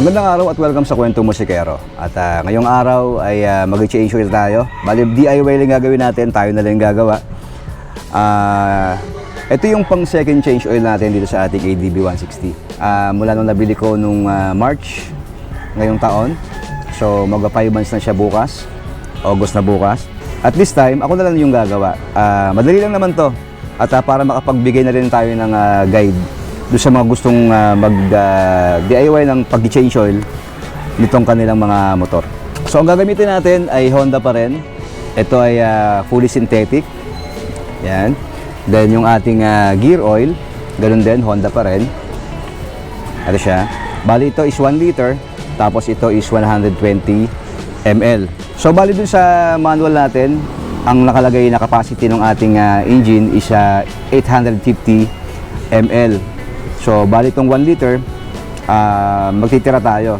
Magandang araw at welcome sa Kwento Musikero. At ngayong araw ay mag-change oil tayo. Bali, DIY lang gagawin natin, tayo na lang gagawa. Ito yung pang second change oil natin dito sa ating ADB 160. Mula nung nabili ko nung March ngayong taon. So mag 5 months na siya bukas, August na bukas. At this time, ako na lang yung gagawa. Madali lang naman to. At para makapagbigay na rin tayo ng guide doon sa mga gustong DIY ng pag-change oil nitong kanilang mga motor. So ang gagamitin natin ay Honda pa rin. Ito ay fully synthetic. Yan. Then yung ating gear oil, ganun din, Honda pa rin. Ito siya. Bali ito is 1 liter, tapos ito is 120 ml. So bali dun sa manual natin, ang nakalagay na capacity ng ating engine is 850 ml. So, bali itong 1 liter, magtitira tayo.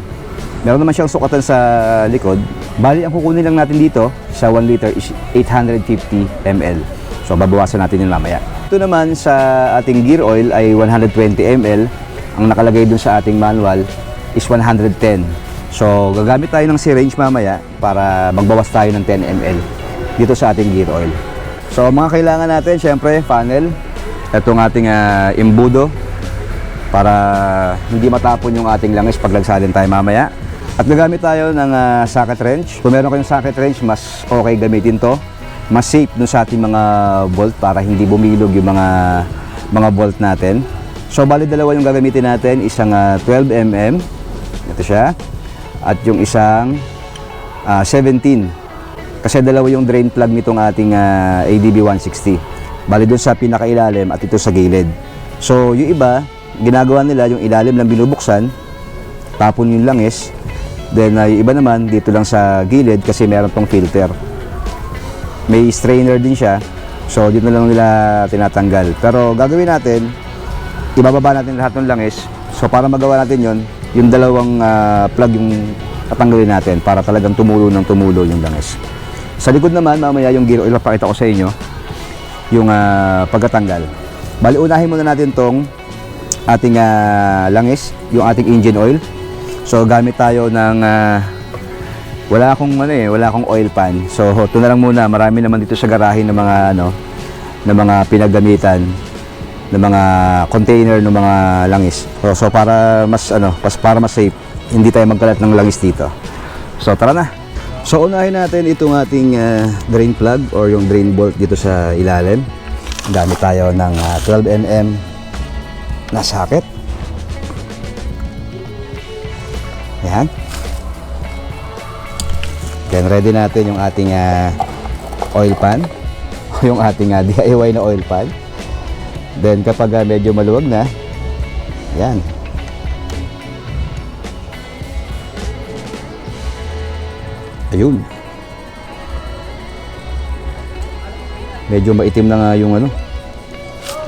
Meron naman siyang sukatan sa likod. Bali, ang kukunin lang natin dito sa 1 liter is 850 ml. So, babawasan natin yung mamaya. Ito naman sa ating gear oil ay 120 ml. Ang nakalagay dun sa ating manual is 110. So, gagamit tayo ng syringe mamaya para magbawas tayo ng 10 ml dito sa ating gear oil. So, mga kailangan natin, syempre, funnel. Itong ating embudo, para hindi matapon yung ating langis pag lagsalin tayo mamaya. At gagamit tayo ng socket wrench. Kung meron kayong socket wrench, mas okay gamitin to. Mas safe dun sa ating mga bolt para hindi bumilog yung mga bolt natin. So bali dalawa yung gagamitin natin, isang 12mm, ito siya, at yung isang 17. Kasi dalawa yung drain plug nitong ating ADB 160. Bali dun sa pinakailalim at ito sa gilid. So yung iba, ginagawa nila yung ilalim lang binubuksan, tapon yung langis. Then yung iba naman dito lang sa gilid kasi meron tong filter. May strainer din siya. So dito na lang nila tinatanggal. Pero gagawin natin, ibababa natin lahat ng langis. So para magawa natin yon, yung dalawang plug yung tatanggalin natin para talagang tumulo yung langis. Sa likod naman, mamaya yung gear oil, papakita ko sa inyo yung pagkatanggal. Bali, unahin muna natin tong ating langis, yung ating engine oil. So gamit tayo ng wala akong oil pan. So ito na lang muna. Marami naman dito sa garahe ng mga pinaggamitan ng mga container ng mga langis. So para mas safe, hindi tayo magkalat ng langis dito. So tara na. So unahin natin itong ating drain plug or yung drain bolt dito sa ilalim. Gamit tayo ng 12mm na socket. Yan. Then ready natin yung ating oil pan, yung ating DIY na oil pan. Then kapag medyo maluwag na, yan. Ayun. Medyo maitim na nga yung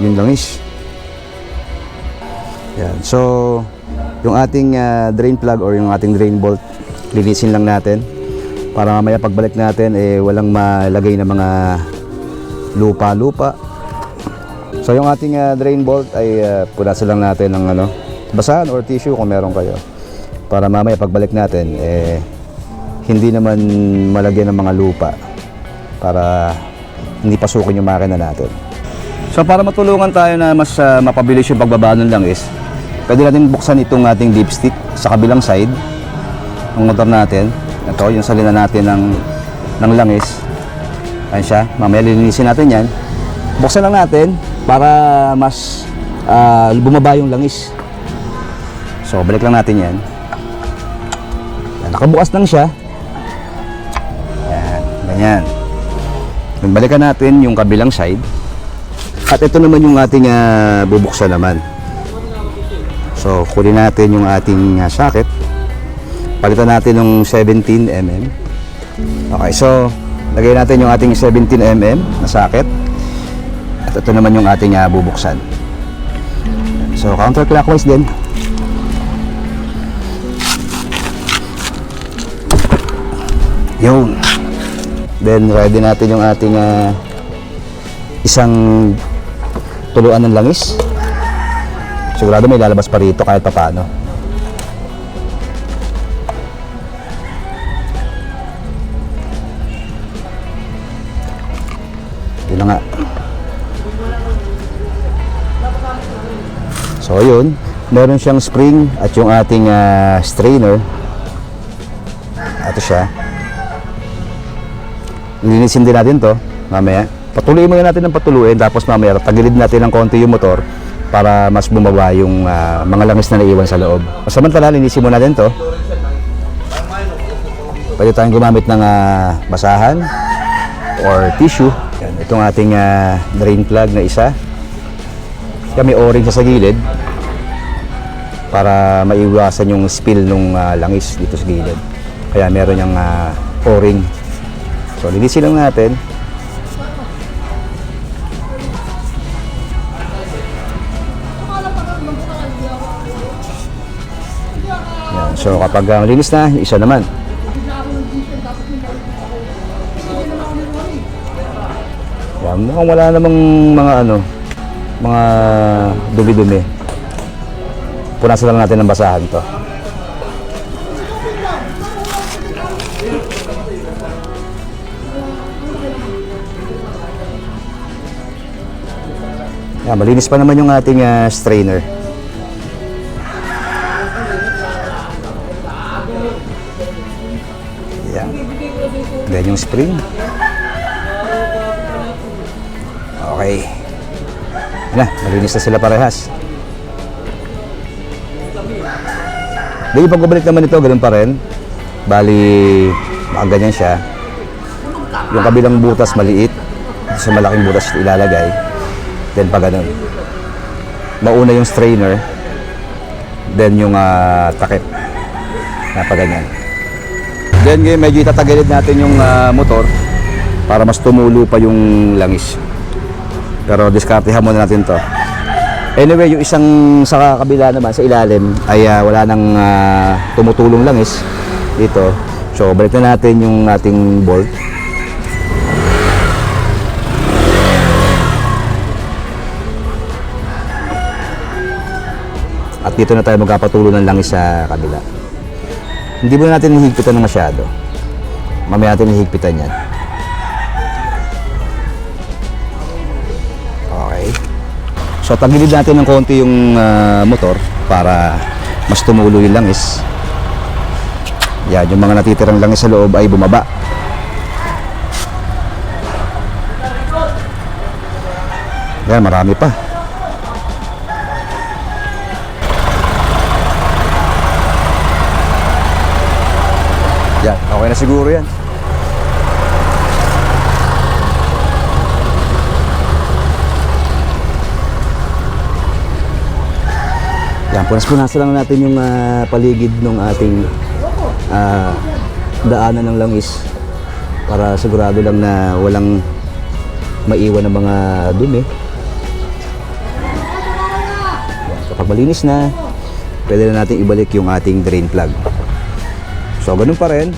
yung langis. Yan. So, yung ating drain plug or yung ating drain bolt, linisin lang natin para mamaya pagbalik natin walang malagay na mga lupa-lupa. So, yung ating drain bolt ay punasan lang natin ng basahan or tissue kung meron kayo para mamaya pagbalik natin hindi naman malagyan ng mga lupa para hindi pasukin yung makina natin. So, para matulungan tayo na mas mapabilis yung pagbaba ng langis, pwede natin buksan itong ating dipstick sa kabilang side ng motor natin. Ito, yung salina natin ng langis. Ayan siya. Mamaya lilinisin natin yan. Buksan lang natin para mas bumaba yung langis. So, balik lang natin yan. Nakabukas lang siya. Ayan. Ganyan. Balikan natin yung kabilang side. At ito naman yung ating bubuksan naman. So, kunin natin yung ating socket. Palitan natin ng 17mm. Okay, so, lagay natin yung ating 17mm na socket. At ito naman yung ating bubuksan. So, counterclockwise din. Yun. Then, ready natin yung ating isang tuluan ng langis. Sigurado may lalabas pa rito kahit papaano. na nga. So yun, meron siyang spring at yung ating strainer. Ito siya. Linisin din natin to mamaya. Patuloy muna natin ng patuluin, tapos mamaya tagilid natin ng konti yung motor para mas bumaba yung mga langis na naiwan sa loob. Samantala, linisin muna natin to. Pwede tayong gumamit ng basahan or tissue. Yan, itong ating drain plug na isa. Kaya may o-ring sa gilid para maiwasan yung spill ng langis dito sa gilid. Kaya meron yung o-ring. So, linisin lang natin. Yan. So, kapag malinis na, isa naman. Yan. Mukhang wala namang mga dumi-dumi. Punasan lang natin ng basahan to. Yan, malinis pa naman yung ating strainer. Yan. Then yung spring. Okay. Yan na, malinis na sila parehas. Then yung pagbabalik naman ito, ganoon pa rin. Bali, ganyan siya. Yung kabilang butas maliit. Sa malaking butas ilalagay. Then pa ganun. Mauna yung strainer. Then yung takip. Na pa ganyan. Then ngayon medyo itatagilid natin yung motor para mas tumulo pa yung langis. Pero diskartehan muna natin to. Anyway, yung isang sa kabila naman, sa ilalim, ay wala nang tumutulong langis dito. So balik na natin yung ating bolt. At dito na tayo magkapatulo ng langis sa kabila. Hindi mo natin hihigpitan ng masyado. Mamaya natin hihigpitan yan. Okay. So tagilid natin ng konti yung motor para mas tumulo yung langis. Yan, yung mga natitirang langis sa loob ay bumaba. Yan, marami pa. Yan, okay na siguro yan. Yan, punas-punasan lang natin yung paligid ng ating daanan ng langis para sigurado lang na walang maiwan ng mga dumi. Yan, kapag malinis na, pwede na natin ibalik yung ating drain plug. So, ganun pa rin.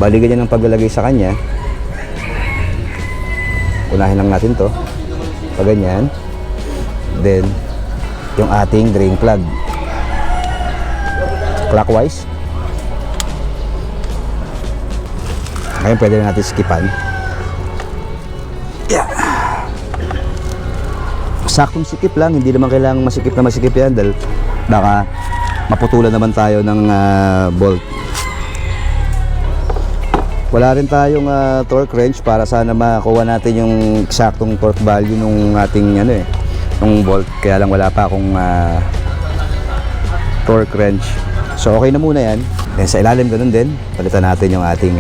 Bali ganyan ang paglalagay sa kanya. Unahin lang natin to. Pag ganyan. Then, yung ating drain plug. Clockwise. Ngayon, pwede na natin skipan. Yeah. Saktong sikip lang. Hindi naman kailangang masikip na masikip yan dahil baka maputulan naman tayo ng bolt. Wala rin tayong torque wrench para sana makuha natin yung eksaktong torque value nung ating nung bolt. Kaya lang wala pa akong torque wrench. So okay na muna yan. Then sa ilalim ganun din. Palitan natin yung ating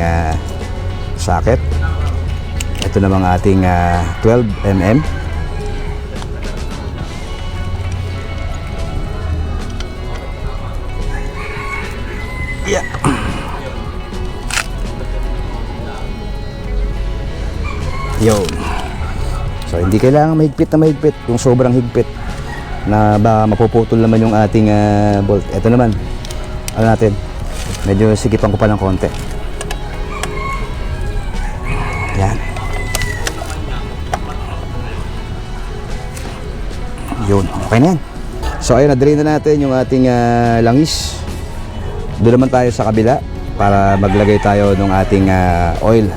socket. Ito namang ating 12mm. Yeah. Yun. So hindi kailangan mahigpit na mahigpit. Kung sobrang higpit na baka mapuputol naman yung ating bolt. Ito naman, ano natin, medyo sigipan ko pa ng konti. Yan. Yun, okay na yan. So ayun, na-drain na natin yung ating langis. Doon naman tayo sa kabila para maglagay tayo ng ating oil.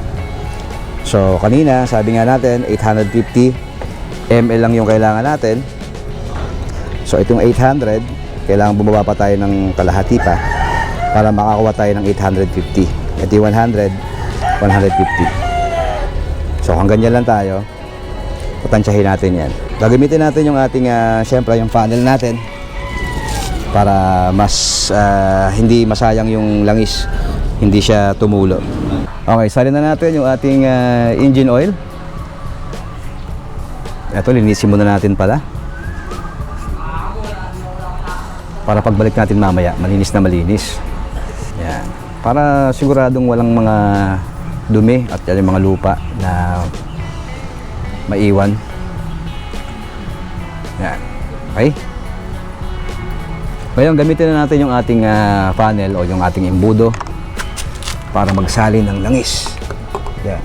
So kanina sabi nga natin 850 ml lang yung kailangan natin. So itong 800, kailangan bumaba pa tayo ng kalahati pa para makakuha tayo ng 850. Ito yung 100, 150. So hanggang dyan lang tayo. Patansyahin natin yan. Gagamitin natin yung ating, syempre yung funnel natin para mas hindi masayang yung langis, hindi siya tumulo. Okay, salin na natin yung ating engine oil. Ito, linisin muna natin pala para pagbalik natin mamaya, malinis na malinis. Yan. Para siguradong walang mga dumi at yung mga lupa na maiwan. Yan. Okay? Ngayon, gamitin na natin yung ating funnel o yung ating embudo para magsalin ng langis. Yan.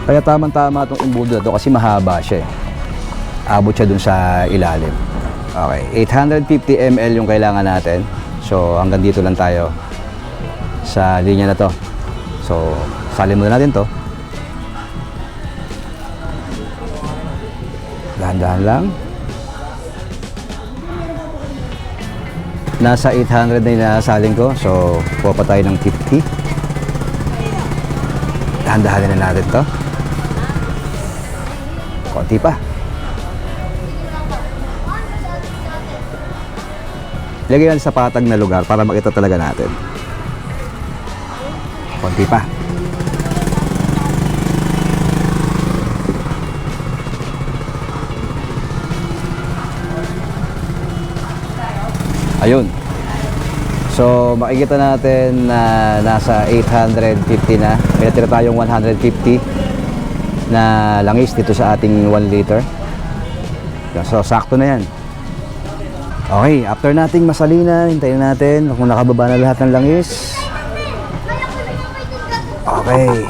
Kaya tamang-tama itong embudo ito kasi mahaba siya eh. Abot siya dun sa ilalim. Okay, 850 ml yung kailangan natin. So, hanggang dito lang tayo sa linya na to. So, salin muna natin to. Dahan-dahan lang. Nasa 800 na inasalin ko. So, kuha pa tayo ng 50. Dahan-dahan na natin to. Konti pa. Lagyan natin sa patag na lugar para makita talaga natin. Konti pa. Ayun. So, makikita natin na nasa 850 na. May natira tayong 150 na langis dito sa ating 1 liter. So, sakto na yan. Okay, after nating masalinan, hintayin natin kung nakababa na lahat ng langis. Okay.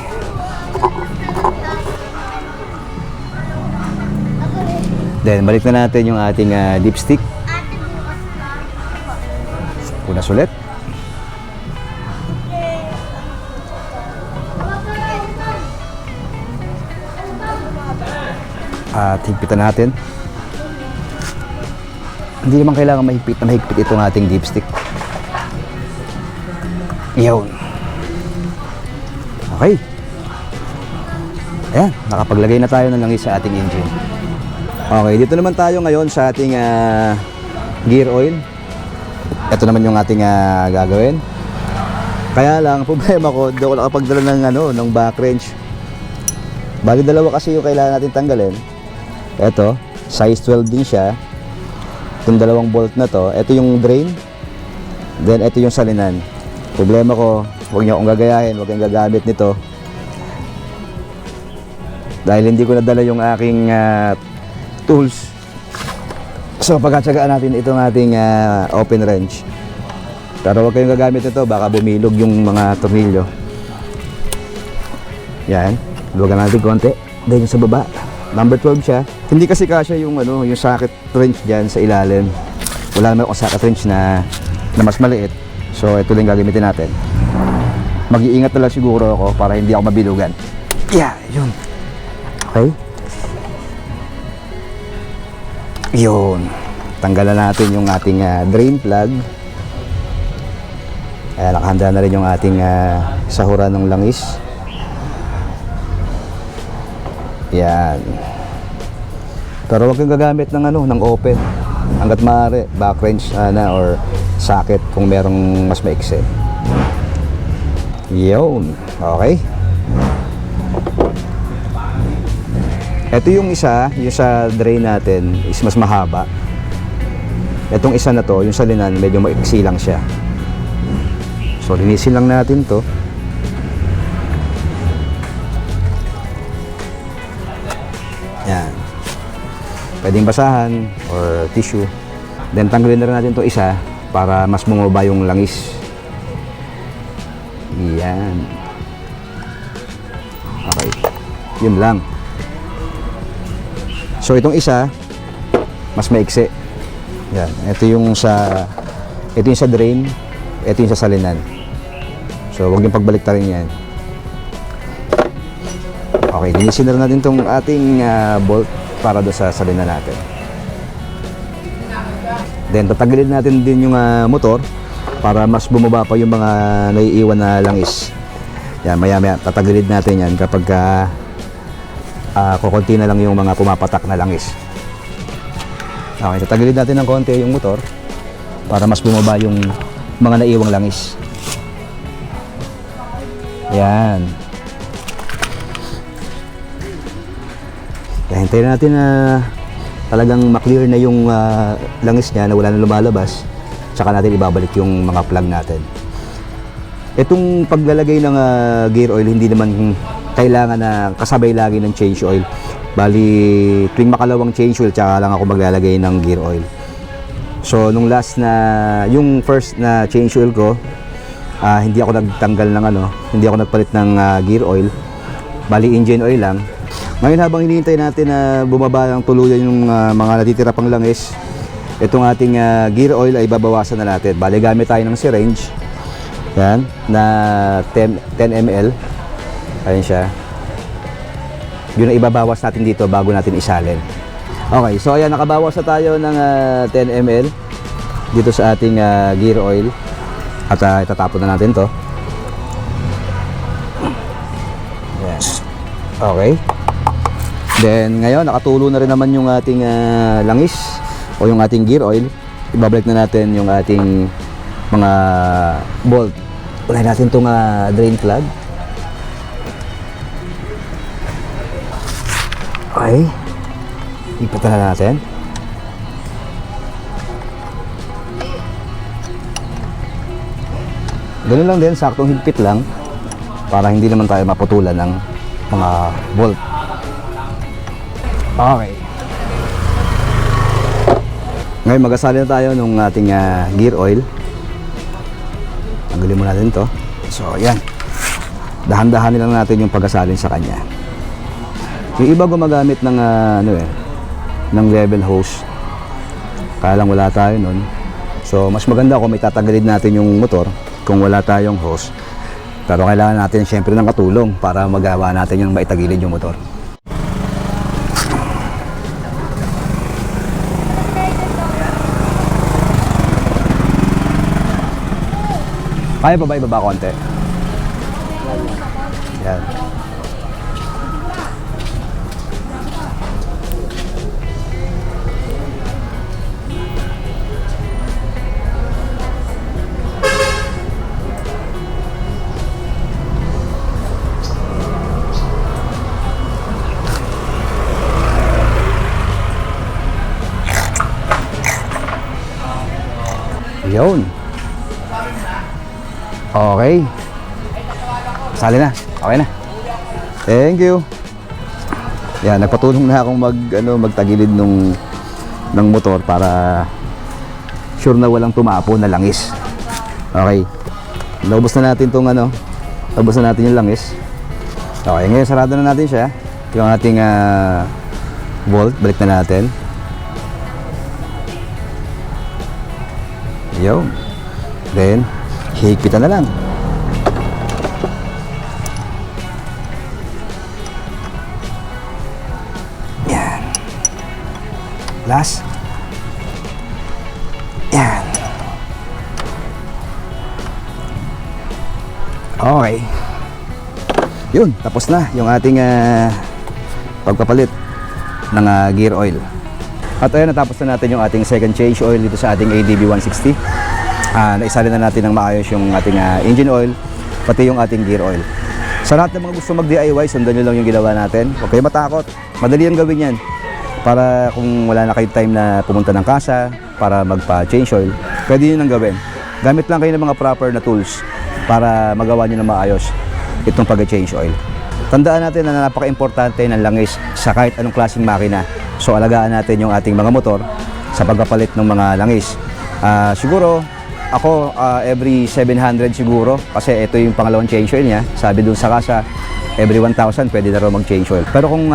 Then, balik na natin yung ating dipstick. Punas ulit. At higpitan natin. Hindi naman kailangan mahigpit na mahigpit itong ating dipstick. Iyon. Okay. Ayan, nakapaglagay na tayo ng langis sa ating engine. Okay, dito naman tayo ngayon sa ating gear oil. Ito naman yung ating gagawin. Kaya lang, problema ko, doon ko nakapagdala ng back wrench. Bali dalawa kasi yung kailangan natin tanggalin. Ito, size 12 din siya. Itong dalawang bolt na to, ito yung drain. Then ito yung salinan. Problema ko, huwag niyo akong gagayahin, huwag kayong gagamit nito. Dahil hindi ko nadala yung aking tools. So pagkatsagaan natin itong ating open wrench. Pero huwag kayong gagamit nito, baka bumilog yung mga tornilyo. Yan, luwagan natin konti. Dahil sa baba, number 12 siya. Hindi kasi kasya yung yung socket wrench diyan sa ilalim. Wala naman akong socket wrench na mas maliit. So ito lang gagamitin natin. Mag-iingat na lang siguro ako para hindi ako mabilugan. Yeah, yun. Okay. Yun. Tanggalan natin yung ating drain plug. Nakahanda na rin yung ating sahuran ng langis. Yan. Pero huwag kang gagamit ng open. Hanggat maaari, back wrench or socket kung merong mas maikse. Yun. Okay. Ito yung isa, yung sa drain natin is mas mahaba. Itong isa na to, yung salinan, medyo maiksi lang siya. So, linisin lang natin to. Yan. Pwedeng basahan or tissue. Then, tanggalin na rin natin to isa para mas bumaba yung langis. Yan. Okay. Yun lang. So itong isa mas maiksi. Yan, ito yung sa drain, ito yung sa salinan. So wag yung pagbalik ta rin yan. Okay, linisin na natin itong ating bolt para doon sa salina natin. Then tatagilid natin din yung motor para mas bumaba pa yung mga naiiwan na langis. Yan, maya tatagilid natin yan kapag kukunti na lang yung mga pumapatak na langis. Okay, tatagilid natin ng konti yung motor para mas bumaba yung mga naiiwang langis. Yan. Kaya hintayin natin na talagang maklear na yung langis niya na wala na lumalabas. Tsaka natin ibabalik yung mga plug natin. Itong paglalagay ng gear oil, hindi naman kailangan na kasabay lagi ng change oil. Bali, tuwing makalawang change oil, tsaka lang ako maglalagay ng gear oil. So, nung last na, yung first na change oil ko, hindi ako nagtanggal ng hindi ako nagpalit ng gear oil. Bali, engine oil lang. Ngayon habang hinihintay natin na bumaba ng tuluyan yung mga natitira pang langis, itong ating gear oil ay babawasan na natin. Bali, gamit tayo ng syringe. Yan, na 10 ml. Ayan siya. Yun ang ibabawas natin dito bago natin isalin. Okay, so ayan, nakabawas na tayo ng 10 ml dito sa ating gear oil. At itatapon na natin to. Ayan. Okay. Then ngayon, nakatulo na rin naman yung ating langis o yung ating gear oil. Ibabalik na natin yung ating mga bolt. Unahin natin itong drain plug. Okay. Ipatan na natin. Ganun lang din, saktong higpit lang para hindi naman tayo maputulan ng mga bolt. Okay. Ngayon mag-asali na tayo ng ating gear oil. Tanggalin mo natin to. So ayan, dahan-dahan lang natin yung pag-asalin sa kanya. Yung iba gumagamit ng ng level hose, kaya lang wala tayo nun. So mas maganda kung may tatanggalin natin yung motor kung wala tayong hose. Pero kailangan natin syempre ng katulong para magawa natin yung maitagilid yung motor. Kaya pa ba ibaba konti? Yan. Yun. Okay. Sali na. Okay na. Thank you. Yan, nagpatulong na akong magtagilid ng motor para sure na walang tumapo na langis. Okay. Naubos na natin tong naubos na natin yung langis. Okay, ngayon sarado na natin siya. Yung ating bolt, balik na natin. Yun. Then hihigpitan na lang. Yan. Last. Yan. Okay. Yun, tapos na yung ating pagpapalit ng gear oil. At ayun, natapos na natin yung ating second change oil dito sa ating ADB 160. Naisali na natin ng maayos yung ating engine oil, pati yung ating gear oil. Sa lahat ng mga gusto mag-DIY, sundan nyo lang yung ginawa natin. Huwag kayo matakot. Madali ang gawin yan. Para kung wala na kayo time na pumunta ng kasa para magpa-change oil, pwede nyo nang gawin. Gamit lang kayo ng mga proper na tools para magawa nyo na maayos itong pag-change oil. Tandaan natin na napaka-importante ng langis sa kahit anong klaseng makina. So alagaan natin yung ating mga motor sa pagpapalit ng mga langis. Siguro ako every 700 siguro kasi ito yung pangalawang change oil niya. Sabi dun sa kasa every 1,000 pwede na raw mag-change oil. Pero kung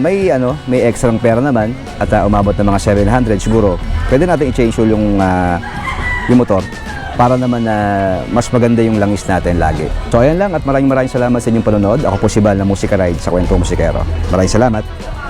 may extra pera naman at umabot ng mga 700 siguro, pwede natin i-change oil yung motor para naman na mas maganda yung langis natin lagi. So ayan lang at maraming salamat sa inyong panonood. Ako po si Bal na Musika Ride sa Kwentong Musikero. Maraming salamat.